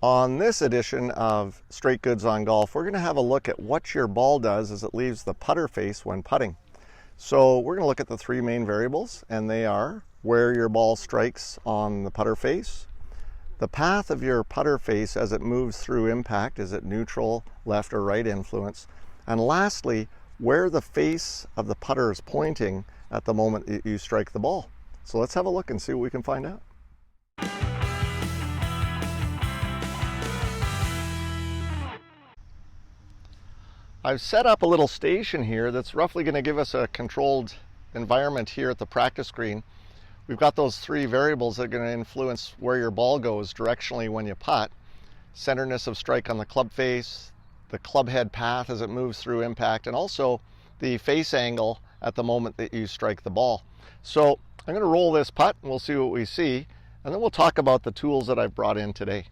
On this edition of Straight Goods on Golf, we're going to have a look at what your ball does as it leaves the putter face when putting. So we're going to look at the three main variables, and they are where your ball strikes on the putter face, the path of your putter face as it moves through impact, is it neutral, left or right influence, and lastly, where the face of the putter is pointing at the moment that you strike the ball. So let's have a look and see what we can find out. I've set up a little station here that's roughly going to give us a controlled environment here at the practice green. We've got those three variables that are going to influence where your ball goes directionally when you putt. Centerness of strike on the club face, the club head path as it moves through impact, and also the face angle at the moment that you strike the ball. So I'm going to roll this putt and we'll see what we see, and then we'll talk about the tools that I've brought in today.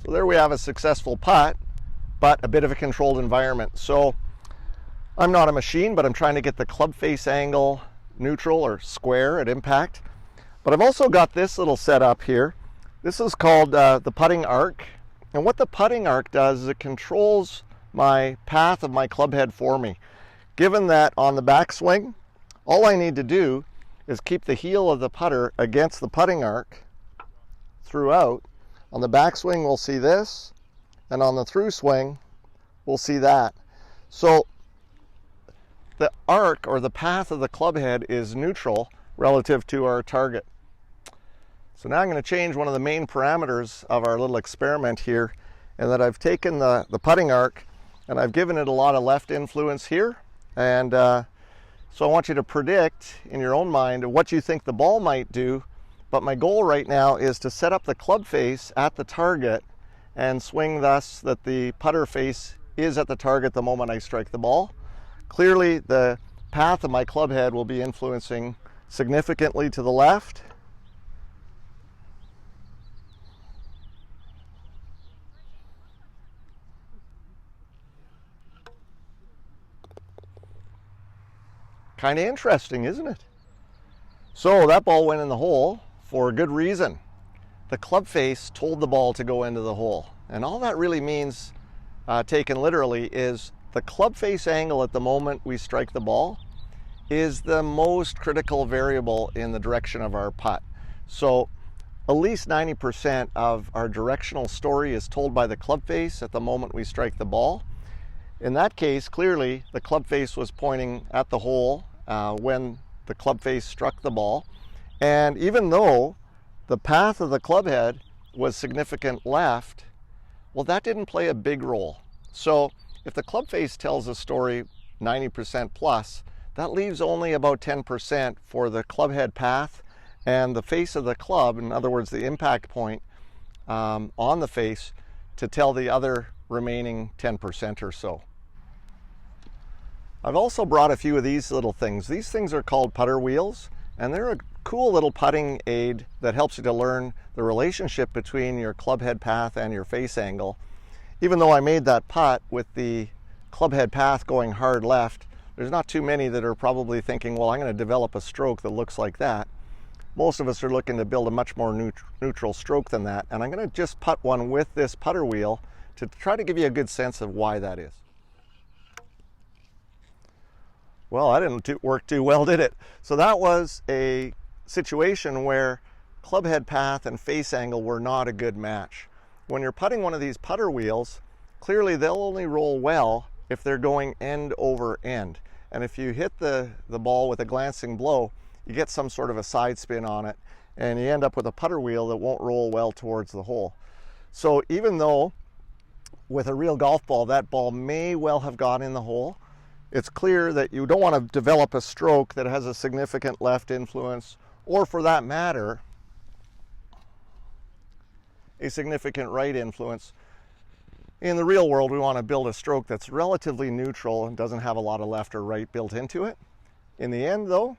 So there we have a successful putt, but a bit of a controlled environment. So I'm not a machine, but I'm trying to get the club face angle neutral or square at impact. But I've also got this little setup here. This is called the putting arc. And what the putting arc does is it controls my path of my club head for me. Given that on the backswing, all I need to do is keep the heel of the putter against the putting arc throughout. On the backswing, we'll see this, and on the through swing, we'll see that. So the arc or the path of the club head is neutral relative to our target. So now I'm going to change one of the main parameters of our little experiment here, and that I've taken the putting arc and I've given it a lot of left influence here. And so I want you to predict in your own mind what you think the ball might do. But my goal right now is to set up the club face at the target and swing thus that the putter face is at the target the moment I strike the ball. Clearly the path of my club head will be influencing significantly to the left. Kind of interesting, isn't it? So that ball went in the hole for a good reason. The club face told the ball to go into the hole. And all that really means, taken literally, is the club face angle at the moment we strike the ball is the most critical variable in the direction of our putt. So at least 90% of our directional story is told by the club face at the moment we strike the ball. In that case, clearly the club face was pointing at the hole when the club face struck the ball. And even though the path of the club head was significant left, well, that didn't play a big role. So if the club face tells a story 90% plus, that leaves only about 10% for the club head path and the face of the club, in other words, the impact point on the face, to tell the other remaining 10% or so. I've also brought a few of these little things. These things are called putter wheels, and they're a cool little putting aid that helps you to learn the relationship between your club head path and your face angle. Even though I made that putt with the club head path going hard left, there's not too many that are probably thinking, well, I'm going to develop a stroke that looks like that. Most of us are looking to build a much more neutral stroke than that, and I'm going to just putt one with this putter wheel to try to give you a good sense of why that is. Well, that didn't work too well, did it? So that was a situation where club head path and face angle were not a good match. When you're putting one of these putter wheels, clearly they'll only roll well if they're going end over end. And if you hit the ball with a glancing blow, you get some sort of a side spin on it, and you end up with a putter wheel that won't roll well towards the hole. So even though with a real golf ball, that ball may well have gone in the hole, it's clear that you don't want to develop a stroke that has a significant left influence, or for that matter, a significant right influence. In the real world, we want to build a stroke that's relatively neutral and doesn't have a lot of left or right built into it. In the end, though,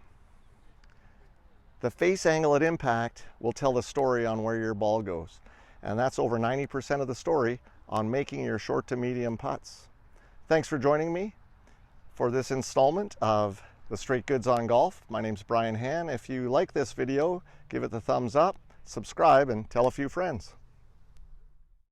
the face angle at impact will tell the story on where your ball goes. And that's over 90% of the story on making your short to medium putts. Thanks for joining me for this installment of the Straight Goods on Golf. My name's Brian Hann. If you like this video, give it the thumbs up, subscribe, and tell a few friends.